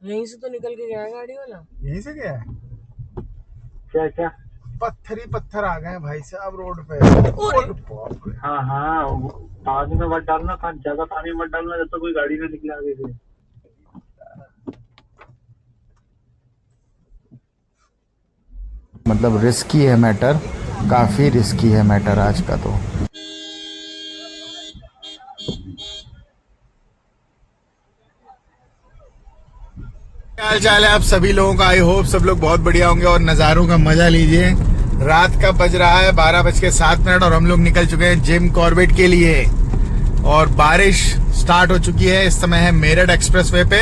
यहीं से तो निकल के गया है गाड़ी वाला। यहीं से गया है। क्या क्या? पत्थर ही पत्थर आ गए हैं भाई साहब रोड पे। ओरे! ओरे बाप रे। हाँ हाँ, पानी में मत डालना, ज्यादा पानी में मत डालना जब तक कोई गाड़ी ना निकले आगे से। मतलब रिस्की है मैटर, काफ़ी रिस्की है मैटर आज का तो। क्या हाल चाल है आप सभी लोगों का। आई होप सब लोग बहुत बढ़िया होंगे और नज़ारों का मजा लीजिए। रात का बज रहा है 12:07 और हम लोग निकल चुके हैं जिम कॉर्बेट के लिए। और बारिश स्टार्ट हो चुकी है। इस समय है मेरठ एक्सप्रेसवे पे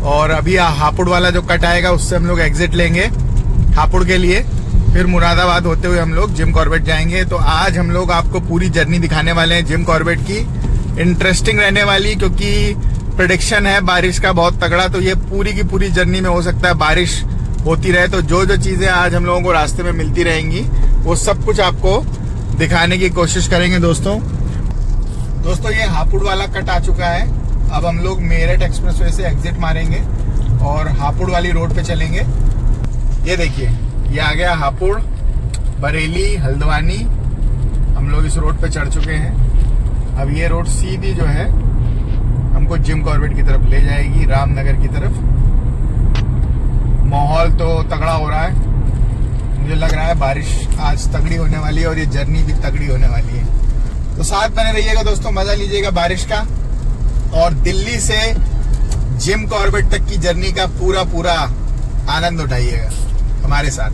और अभी हापुड़ वाला जो कट आएगा उससे हम लोग एग्जिट लेंगे हापुड़ के लिए। फिर मुरादाबाद होते हुए हम लोग जिम कॉर्बेट जाएंगे। तो आज हम लोग आपको पूरी जर्नी दिखाने वाले हैं जिम कॉर्बेट की। इंटरेस्टिंग रहने वाली, क्योंकि प्रेडिक्शन है बारिश का बहुत तगड़ा। तो ये पूरी की पूरी जर्नी में हो सकता है बारिश होती रहे। तो जो जो चीजें आज हम लोगों को रास्ते में मिलती रहेंगी वो सब कुछ आपको दिखाने की कोशिश करेंगे दोस्तों। ये हापुड़ वाला कट आ चुका है। अब हम लोग मेरठ एक्सप्रेसवे से एग्जिट मारेंगे और हापुड़ वाली रोड पे चलेंगे। ये देखिए, ये आ गया हापुड़, बरेली, हल्द्वानी। हम लोग इस रोड पे चढ़ चुके हैं। अब ये रोड सीधी जो है हमको जिम कॉर्बेट की तरफ ले जाएगी, रामनगर की तरफ। माहौल तो तगड़ा हो रहा है। मुझे लग रहा है बारिश आज तगड़ी होने वाली है और ये जर्नी भी तगड़ी होने वाली है। तो साथ बने रहिएगा दोस्तों, मजा लीजिएगा बारिश का और दिल्ली से जिम कॉर्बेट तक की जर्नी का पूरा आनंद उठाइएगा हमारे साथ।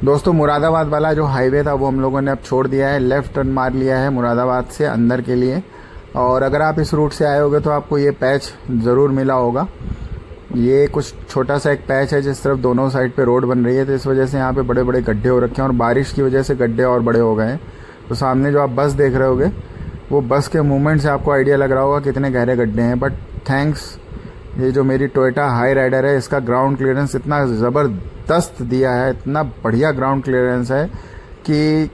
दोस्तों मुरादाबाद वाला जो हाईवे था वो हम लोगों ने अब छोड़ दिया है, लेफ़्ट टर्न मार लिया है मुरादाबाद से अंदर के लिए। और अगर आप इस रूट से आए होगे तो आपको ये पैच ज़रूर मिला होगा। ये कुछ छोटा सा एक पैच है जिस तरफ दोनों साइड पे रोड बन रही है, तो इस वजह से यहाँ पे बड़े बड़े गड्ढे हो रखे हैं और बारिश की वजह से गड्ढे और बड़े हो गए हैं। तो सामने जो आप बस देख रहे होगे वो बस के मूवमेंट से आपको आइडिया लग रहा होगा कितने गहरे गड्ढे हैं। बट थैंक्स, ये जो मेरी टोयोटा हाई राइडर है इसका ग्राउंड क्लियरेंस इतना ज़बरदस्त दिया है, इतना बढ़िया ग्राउंड क्लियरेंस है कि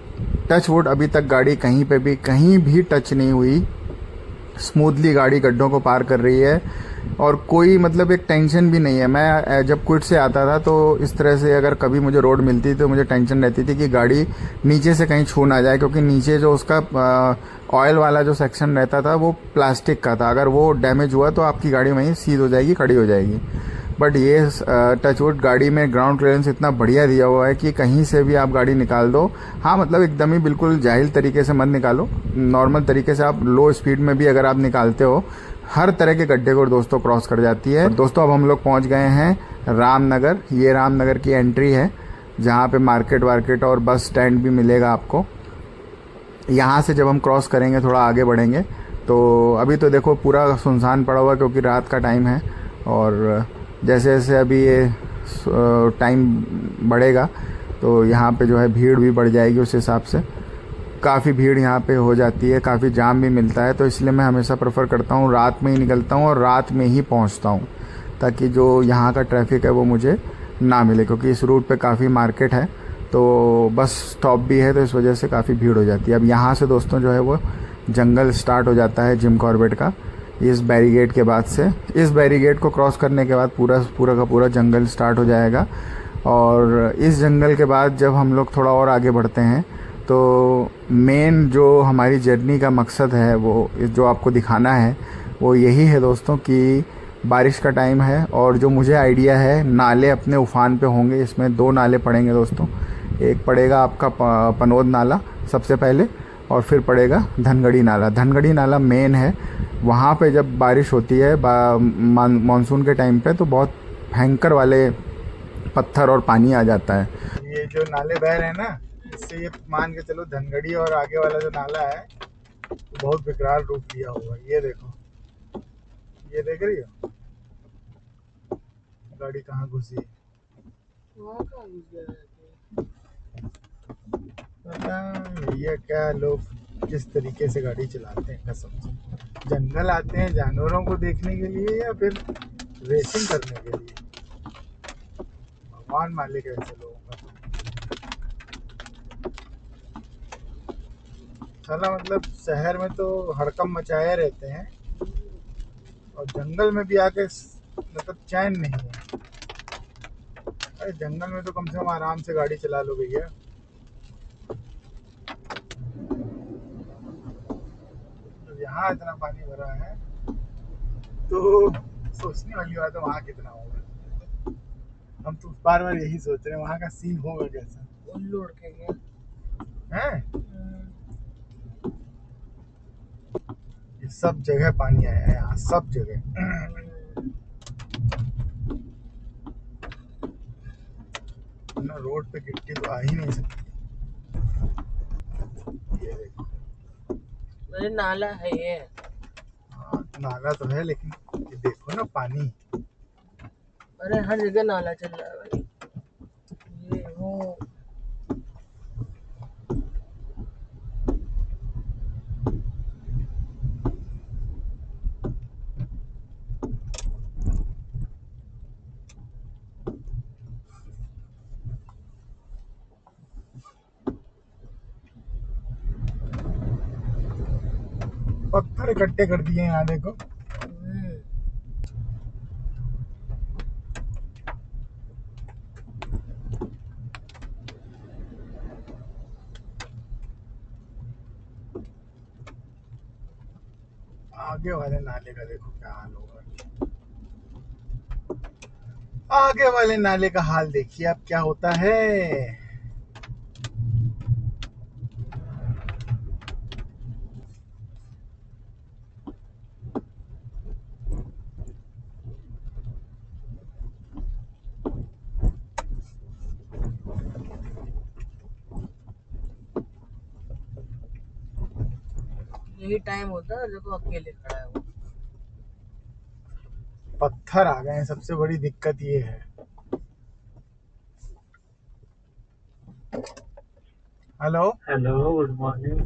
टच वुड अभी तक गाड़ी कहीं भी टच नहीं हुई। स्मूथली गाड़ी गड्ढों को पार कर रही है और कोई मतलब एक टेंशन भी नहीं है। मैं जब क्विट से आता था तो इस तरह से अगर कभी मुझे रोड मिलती तो मुझे टेंशन रहती थी कि गाड़ी नीचे से कहीं छू ना जाए, क्योंकि नीचे जो उसका ऑयल वाला जो सेक्शन रहता था वो प्लास्टिक का था। अगर वो डैमेज हुआ तो आपकी गाड़ी वहीं सीज हो जाएगी, खड़ी हो जाएगी। बट ये टचवुड गाड़ी में ग्राउंड क्लियरेंस इतना बढ़िया दिया हुआ है कि कहीं से भी आप गाड़ी निकाल दो। हाँ मतलब एकदम ही बिल्कुल जाहिल तरीके से मत निकालो, नॉर्मल तरीके से आप लो स्पीड में भी अगर आप निकालते हो हर तरह के गड्ढे को दोस्तों क्रॉस कर जाती है। दोस्तों अब हम लोग पहुंच गए हैं रामनगर। ये रामनगर की एंट्री है जहाँ पे मार्केट वार्केट और बस स्टैंड भी मिलेगा आपको। यहाँ से जब हम क्रॉस करेंगे थोड़ा आगे बढ़ेंगे तो अभी तो देखो पूरा सुनसान पड़ा हुआ क्योंकि रात का टाइम है। और जैसे जैसे अभी ये टाइम बढ़ेगा तो यहाँ पे जो है भीड़ भी बढ़ जाएगी। उस हिसाब से काफ़ी भीड़ यहाँ पे हो जाती है, काफ़ी जाम भी मिलता है। तो इसलिए मैं हमेशा प्रेफर करता हूँ रात में ही निकलता हूँ और रात में ही पहुँचता हूँ, ताकि जो यहाँ का ट्रैफिक है वो मुझे ना मिले, क्योंकि इस रूट पे काफ़ी मार्केट है तो बस स्टॉप भी है, तो इस वजह से काफ़ी भीड़ हो जाती है। अब यहाँ से दोस्तों जो है वो जंगल स्टार्ट हो जाता है जिम कॉर्बेट का। इस बैरिगेड के बाद से, इस बैरिगेड को क्रॉस करने के बाद पूरा का पूरा जंगल स्टार्ट हो जाएगा। और इस जंगल के बाद जब हम लोग थोड़ा और आगे बढ़ते हैं तो मेन जो हमारी जर्नी का मकसद है वो जो आपको दिखाना है वो यही है दोस्तों कि बारिश का टाइम है और जो मुझे आइडिया है नाले अपने उफान पे होंगे। इसमें 2 नाले पड़ेंगे दोस्तों। एक पड़ेगा आपका पनोद नाला सबसे पहले और फिर पड़ेगा धनगढ़ी नाला। धनगढ़ी नाला मेन है, वहाँ पे जब बारिश होती है मानसून के टाइम पे तो बहुत भयंकर वाले पत्थर और पानी आ जाता है। ये जो नाले बह रहे हैं ना, इससे ये मान के चलो धनगढ़ी और आगे वाला जो नाला है तो बहुत विकराल रूप लिया हुआ है। ये देखो, ये देख रही हो गाड़ी कहाँ घुसी है। वहाँ कहाँ घुस गया? पता भैया क्या लोग किस तरीके से गाड़ी चलाते हैं कसम से। जंगल आते हैं जानवरों को देखने के लिए या फिर रेसिंग करने के लिए। भगवान मालिक है ऐसे लोगों का। साला मतलब शहर में तो हड़कंप मचाए रहते हैं और जंगल में भी आके मतलब चैन नहीं है। अरे जंगल में तो कम से कम आराम से गाड़ी चला लो भैया। तो यहाँ इतना पानी भरा है तो सोचने वाली बात है वहाँ कितना होगा। हम तो बार बार यही सोच रहे हैं वहाँ का सीन होगा कैसा। उल्लू उड़केंगे। है ये सब जगह पानी आया है यहाँ, सब जगह। ना रोड पे गिट्टी तो आ ही नहीं सकती। ये देखो। अरे नाला है ये। हाँ नाला तो है लेकिन ये देखो ना पानी। अरे हर जगह नाला चल रहा है भाई। ये वो पत्थर इकट्ठे कर दिए यहाँ देखो। आगे वाले नाले का देखो क्या हाल होगा। आगे वाले नाले का हाल देखिए अब क्या होता है। यही टाइम होता है देखो अकेले खड़ा है वो। पत्थर आ गए हैं, सबसे बड़ी दिक्कत ये है। Hello hello, good morning.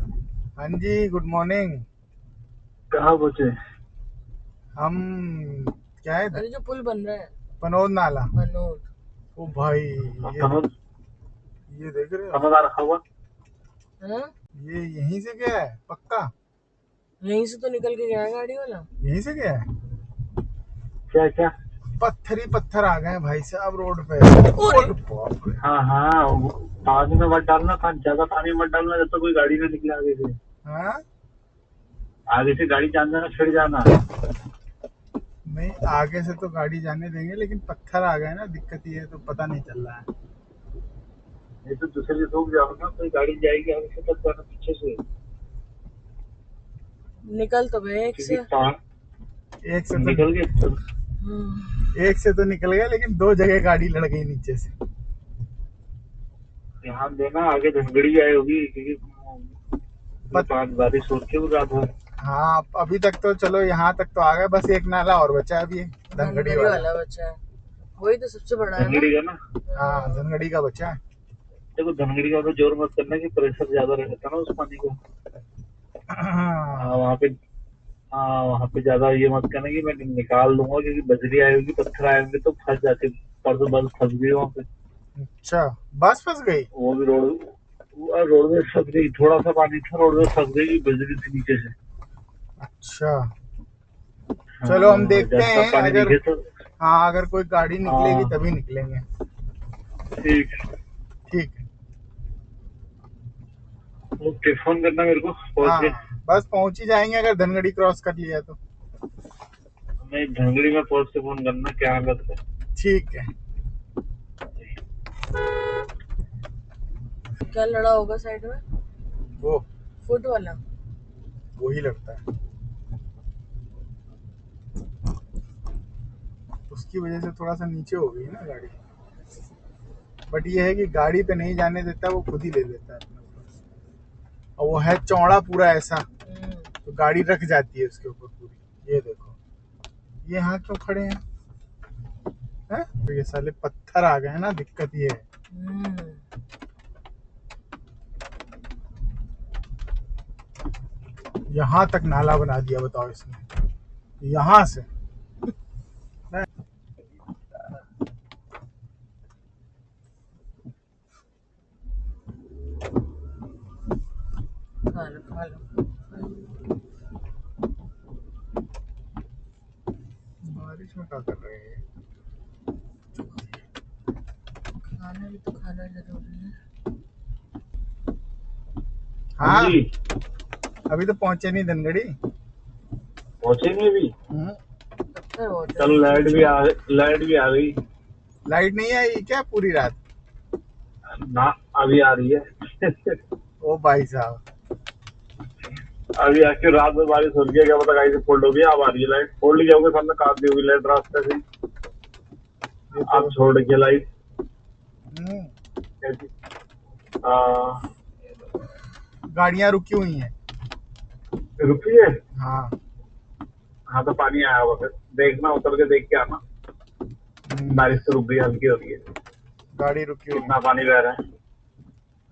हाँ जी गुड मॉर्निंग। कहाँ पहुँचे? हम क्या है अरे जो पुल बन रहा है पनोद नाला। मनोज। ओ भाई कमर ये देख रहे हो कमर रखा हुआ। हाँ ये यहीं से गया है पक्का। यहीं से तो निकल के गया है गाड़ी वाला। यहीं से गया है। क्या क्या? पत्थर ही पत्थर आ गए हैं भाई साहब रोड पे। ओरे! बाप रे। हाँ हाँ, पानी में मत डालना, ज्यादा पानी मत डालना जब तक कोई गाड़ी ना निकले आगे से। हाँ आगे से गाड़ी जान देना, छिड़ जाना। नहीं आगे से तो गाड़ी जाने देंगे लेकिन पत्थर आ गए ना, दिक्कत ये है तो पता नहीं चल रहा है। नहीं तो दूसरे रुक जाओ ना, कोई गाड़ी जाएगी आगे से तब जाना पीछे से। निकल तो गए एक से। एक से तो निकल गए। एक से तो निकल गया लेकिन दो जगह गाड़ी लड़ गई नीचे से। ध्यान देना आगे धनगड़ी आई होगी क्योंकि बारिश हो रही है रात भर। हाँ अभी तक तो चलो यहाँ तक तो आ गए, बस एक नाला और बचा है अभी धनगड़ी वाला। वाला बच्चा है वही तो सबसे बड़ा है ना। धनगड़ी का ना। हाँ धनगड़ी का बचा है। देखो धनगड़ी का तो जोर मत करना कि प्रेशर ज्यादा रहता ना उस पानी का। हाँ, वहाँ पे ज्यादा ये मत करना कि मैं निकाल दूंगा क्योंकि बजरी आएगी पत्थर आएंगे तो फंस जाते। परसों बस फंस गई वहाँ पे। अच्छा बस फंस गई। वो भी रोड में फंस गई। थोड़ा सा पानी था, रोड में फंस गई बजरी थी नीचे से। अच्छा चलो हम देखते जब हैं पानी अगर दिखे तो। हाँ अगर कोई गाड़ी निकलेगी हाँ। तभी निकलेंगे। ठीक ठीक है। ओके, फोन करना मेरे को पहुंच हाँ के। बस पहुंच ही जाएंगे अगर धनगड़ी क्रॉस कर लिया तो। नहीं, धनगड़ी में पहुंच के फोन करना क्या हालत है। ठीक है। क्या लड़ा होगा साइड में? वो फुट वाला। वही लगता है, उसकी वजह से थोड़ा सा नीचे हो गई ना गाड़ी। बट ये है कि गाड़ी पे नहीं जाने देता, वो खुद ही ले लेता है अपने ऊपर। और वो है चौड़ा पूरा ऐसा तो गाड़ी रख जाती है उसके ऊपर पूरी। ये देखो ये यहाँ क्यों खड़े हैं? तो ये साले पत्थर आ गए हैं ना, दिक्कत ये है। यहाँ तक नाला बना दिया बताओ इसने, यहाँ से। खा लो। बारिश में क्या कर रहा है? रहे हैं। खाना भी तो खाना जरूरी है। हाँ जी अभी तो पहुंचे नहीं धनगढ़ी। पहुंचेंगे भी। पत्थर बहुत है। चलो लाइट भी आ गई लाइट नहीं आई क्या पूरी रात? ना, अभी आ रही है। ओ भाई साहब, अभी आके रात में बारिश हो रही है, क्या पता कहीं से फोल्ड होगी, अब आ रही है लाइट। फोल्ड किया होगा, सामने काट दी होगी लाइट रास्ते से। ये तो अब छोड़ के लाइट हम्म, कैसी? हाँ, गाड़ियां रुकी हुई हैं। रुकी है। हाँ हाँ तो पानी आया होगा, फिर देखना, उतर के देख के आना। बारिश तो रुक गई, हल्की हो रही है। गाड़ी रुकी हुई कितना पानी बह रहा है?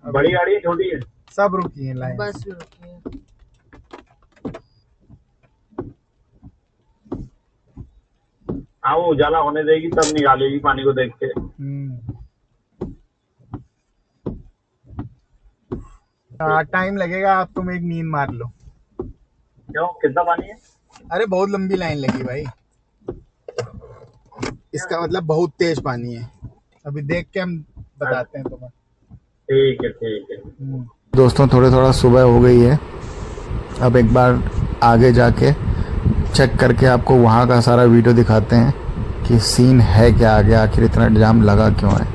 है। बड़ी गाड़ी है छोटी है? सब रुकी हैं लाइन। बस भी रुकी है। हाँ, वो उजाला होने देगी तब निकालेगी पानी को देख के। टाइम लगेगा, आप तुम एक नींद मार लो। क्यों, कितना पानी है? अरे बहुत लंबी लाइन लगी भाई, इसका मतलब बहुत तेज पानी है। अभी देख के हम बताते हैं तुम्हें। ठीक है ठीक है। दोस्तों थोड़ा सुबह हो गई है, अब एक बार आगे जाके चेक करके आपको वहाँ का सारा वीडियो दिखाते हैं कि सीन है क्या आगे, आखिर इतना जाम लगा क्यों है।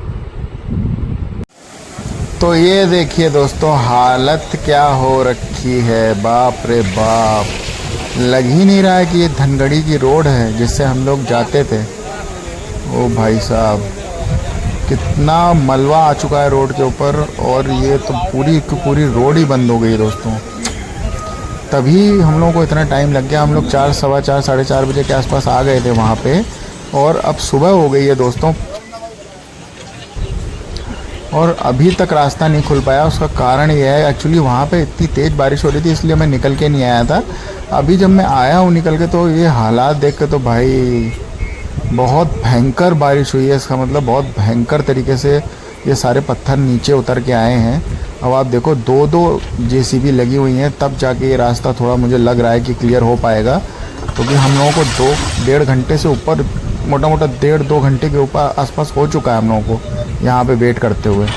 तो ये देखिए दोस्तों, हालत क्या हो रखी है, बाप रे बाप। लग ही नहीं रहा है कि ये धनगढ़ी की रोड है जिससे हम लोग जाते थे। ओ भाई साहब, कितना मलबा आ चुका है रोड के ऊपर, और ये तो पूरी की पूरी रोड ही बंद हो गई दोस्तों। तभी हम लोगों को इतना टाइम लग गया। हम लोग 4, सवा 4, साढ़े 4 बजे के आसपास आ गए थे वहाँ पे, और अब सुबह हो गई है दोस्तों, और अभी तक रास्ता नहीं खुल पाया। उसका कारण ये है, एक्चुअली वहाँ पे इतनी तेज़ बारिश हो रही थी इसलिए मैं निकल के नहीं आया था। अभी जब मैं आया हूँ निकल के, तो ये हालात देख के तो भाई बहुत भयंकर बारिश हुई है। इसका मतलब बहुत भयंकर तरीके से ये सारे पत्थर नीचे उतर के आए हैं। अब आप देखो, 2 जेसीबी लगी हुई हैं, तब जाके ये रास्ता थोड़ा मुझे लग रहा है कि क्लियर हो पाएगा, क्योंकि हम लोगों को 2-1.5 घंटे से ऊपर, मोटा 1.5-2 घंटे के ऊपर आसपास हो चुका है हम लोगों को यहाँ पे वेट करते हुए।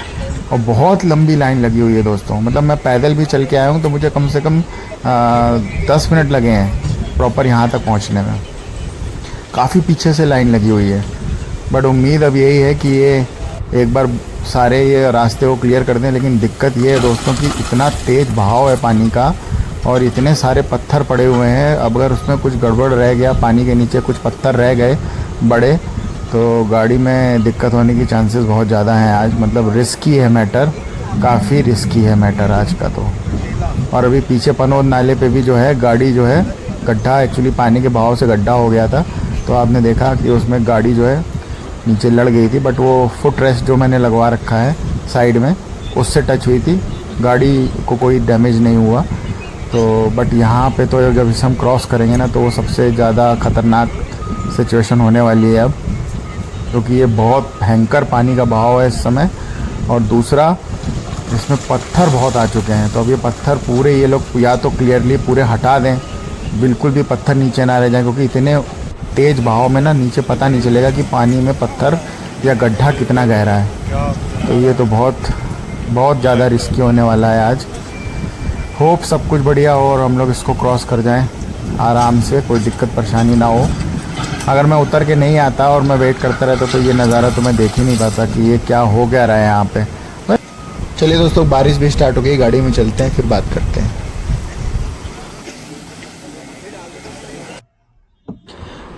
और बहुत लंबी लाइन लगी हुई है दोस्तों। मतलब मैं पैदल भी चल के आया हूँ तो मुझे कम से कम 10 मिनट लगे हैं प्रॉपर यहाँ तक पहुँचने में। काफ़ी पीछे से लाइन लगी हुई है, बट उम्मीद अब यही है कि ये एक बार सारे ये रास्ते को क्लियर कर दें। लेकिन दिक्कत ये है दोस्तों कि इतना तेज़ बहाव है पानी का, और इतने सारे पत्थर पड़े हुए हैं। अब अगर उसमें कुछ गड़बड़ रह गया, पानी के नीचे कुछ पत्थर रह गए बड़े, तो गाड़ी में दिक्कत होने की चांसेस बहुत ज़्यादा हैं आज। मतलब रिस्की है मैटर, काफ़ी रिस्की है मैटर आज का तो। और अभी पीछे पनोद नाले पे भी जो है गाड़ी जो है गड्ढा, एक्चुअली पानी के बहाव से गड्ढा हो गया था, तो आपने देखा कि उसमें गाड़ी जो है नीचे लड़ गई थी। बट वो फुट रेस्ट जो मैंने लगवा रखा है साइड में, उससे टच हुई थी, गाड़ी को कोई डैमेज नहीं हुआ। तो बट यहाँ पे तो जब इसे हम क्रॉस करेंगे ना, तो वो सबसे ज़्यादा ख़तरनाक सिचुएशन होने वाली है अब, क्योंकि ये बहुत भयंकर पानी का बहाव है इस समय। और दूसरा, इसमें पत्थर बहुत आ चुके हैं, तो अब ये पत्थर पूरे ये लोग या तो क्लियरली पूरे हटा दें, बिल्कुल भी पत्थर नीचे ना रह जाए, क्योंकि इतने तेज़ बहाव में ना नीचे पता नहीं चलेगा कि पानी में पत्थर या गड्ढा कितना गहरा है। तो ये तो बहुत ज़्यादा रिस्की होने वाला है आज। होप सब कुछ बढ़िया हो और हम लोग इसको क्रॉस कर जाएं आराम से, कोई दिक्कत परेशानी ना हो। अगर मैं उतर के नहीं आता और मैं वेट करता रहता तो ये नज़ारा तो मैं देख ही नहीं पाता कि ये क्या हो क्या रहा है यहाँ पे। चलिए दोस्तों, बारिश भी स्टार्ट हो गई, गाड़ी में चलते हैं, फिर बात करते हैं।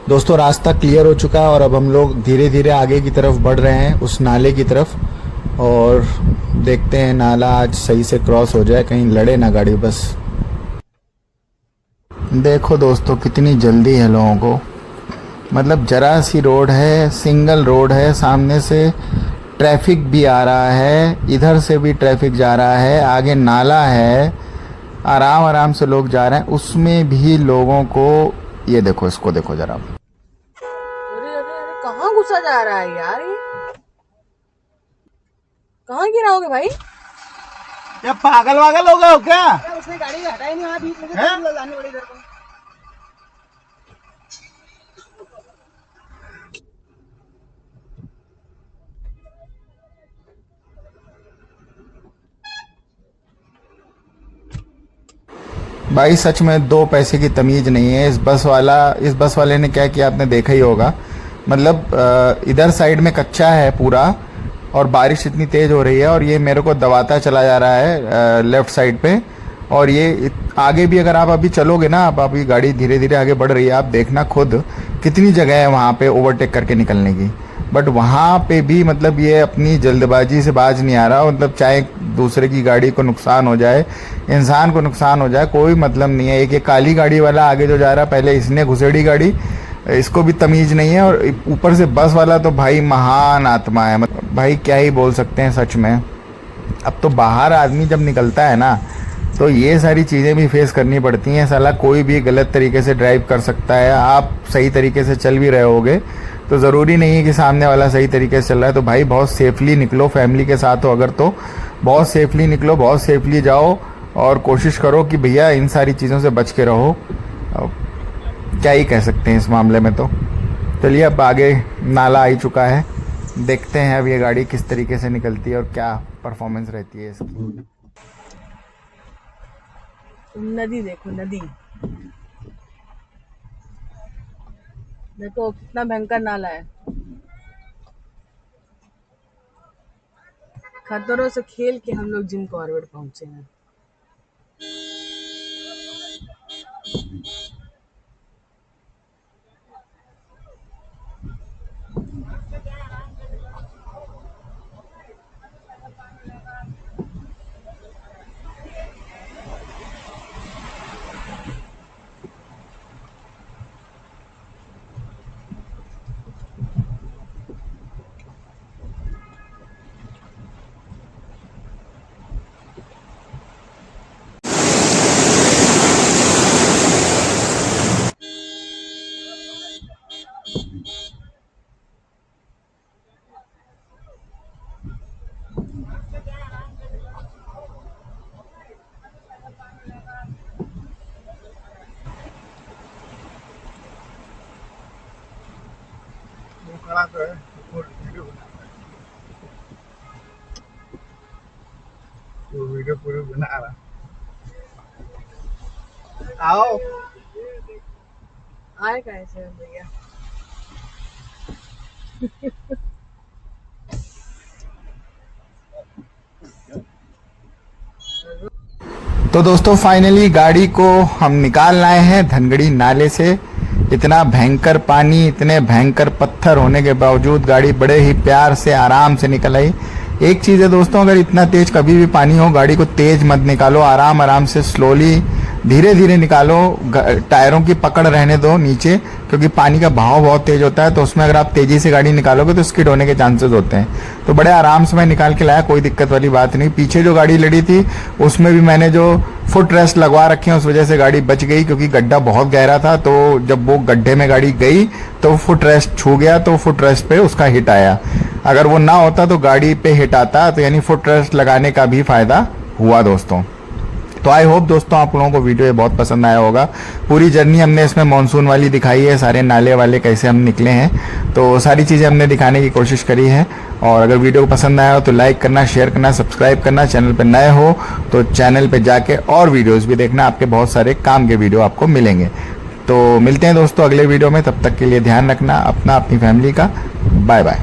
दोस्तों रास्ता क्लियर हो चुका है और अब हम लोग धीरे धीरे आगे की तरफ बढ़ रहे हैं, उस नाले की तरफ, और देखते हैं नाला आज सही से क्रॉस हो जाए, कहीं लड़े ना गाड़ी। बस देखो दोस्तों कितनी जल्दी है लोगों को, मतलब जरा सी रोड है, सिंगल रोड है, सामने से ट्रैफिक भी आ रहा है, इधर से भी ट्रैफिक जा रहा है, आगे नाला है, आराम आराम से लोग जा रहे हैं, उसमें भी लोगों को, ये देखो इसको देखो जरा, अरे अरे अरे कहाँ घुसा जा रहा है यार, ये कहाँ गिराओगे भाई? क्या पागल वागल हो गए हो क्या? उसने गाड़ी हटाई नहीं, वहाँ बीच में लाने वाली इधर को। भाई सच में 2 पैसे की तमीज़ नहीं है। इस बस वाले ने क्या किया आपने देखा ही होगा। मतलब इधर साइड में कच्चा है पूरा और बारिश इतनी तेज़ हो रही है और ये मेरे को दबाता चला जा रहा है लेफ़्ट साइड पे। और ये आगे भी अगर आप अभी चलोगे ना, आप अभी गाड़ी धीरे धीरे आगे बढ़ रही है, आप देखना खुद कितनी जगह है वहाँ पे ओवरटेक करके निकलने की। बट वहाँ पे भी मतलब ये अपनी जल्दबाजी से बाज नहीं आ रहा। मतलब चाहे दूसरे की गाड़ी को नुकसान हो जाए, इंसान को नुकसान हो जाए, कोई मतलब नहीं है। एक ये काली गाड़ी वाला आगे जो जा रहा है, पहले इसने घुसेड़ी गाड़ी, इसको भी तमीज़ नहीं है। और ऊपर से बस वाला तो भाई महान आत्मा है। मतलब भाई क्या ही बोल सकते हैं सच में। अब तो बाहर आदमी जब निकलता है ना, तो ये सारी चीज़ें भी फेस करनी पड़ती हैं। साला कोई भी गलत तरीके से ड्राइव कर सकता है। आप सही तरीके से चल भी रहे होगे तो ज़रूरी नहीं है कि सामने वाला सही तरीके से चल रहा है। तो भाई बहुत सेफली निकलो, फैमिली के साथ हो अगर तो बहुत सेफली निकलो, बहुत सेफली जाओ और कोशिश करो कि भैया इन सारी चीज़ों से बच के रहो। क्या ही कह सकते हैं इस मामले में। तो चलिए अब आगे नाला आ ही चुका है, देखते हैं अब ये गाड़ी किस तरीके से निकलती है और क्या परफॉर्मेंस रहती है इसकी। नदी देखो, नदी देखो कितना भयंकर नाला है। खतरों से खेल के हम लोग जिम कॉर्बेट पहुंचे हैं। खड़ा तो है, वीडियो पूरी बना रहा। आओ आए कैसे भैया। तो दोस्तों फाइनली गाड़ी को हम निकाल लाए हैं धनगड़ी नाले से। इतना भयंकर पानी, इतने भयंकर पत्थर होने के बावजूद गाड़ी बड़े ही प्यार से आराम से निकल आई। एक चीज़ है दोस्तों, अगर इतना तेज कभी भी पानी हो, गाड़ी को तेज मत निकालो, आराम आराम से स्लोली धीरे धीरे निकालो। टायरों की पकड़ रहने दो नीचे, क्योंकि पानी का बहाव बहुत तेज होता है। तो उसमें अगर आप तेजी से गाड़ी निकालोगे तो स्किड होने के चांसेस होते हैं। तो बड़े आराम से मैं निकाल के लाया, कोई दिक्कत वाली बात नहीं। पीछे जो गाड़ी लड़ी थी उसमें भी मैंने जो फुट रेस्ट लगवा रखे हैं, उस वजह से गाड़ी बच गई, क्योंकि गड्ढा बहुत गहरा था। तो जब वो गड्ढे में गाड़ी गई तो फुट रेस्ट छू गया, तो फुट रेस्ट पे उसका हिट आया। अगर वो ना होता तो गाड़ी पे हिट आता, तो यानी फुट रेस्ट लगाने का भी फायदा हुआ दोस्तों। तो आई होप दोस्तों आप लोगों को वीडियो ये बहुत पसंद आया होगा। पूरी जर्नी हमने इसमें मानसून वाली दिखाई है, सारे नाले वाले कैसे हम निकले हैं, तो सारी चीज़ें हमने दिखाने की कोशिश करी है। और अगर वीडियो को पसंद आया हो तो लाइक करना, शेयर करना, सब्सक्राइब करना। चैनल पे नए हो तो चैनल पे जाके और वीडियोस भी देखना, आपके बहुत सारे काम के वीडियो आपको मिलेंगे। तो मिलते हैं दोस्तों अगले वीडियो में, तब तक के लिए ध्यान रखना अपना, अपनी फैमिली का। Bye bye.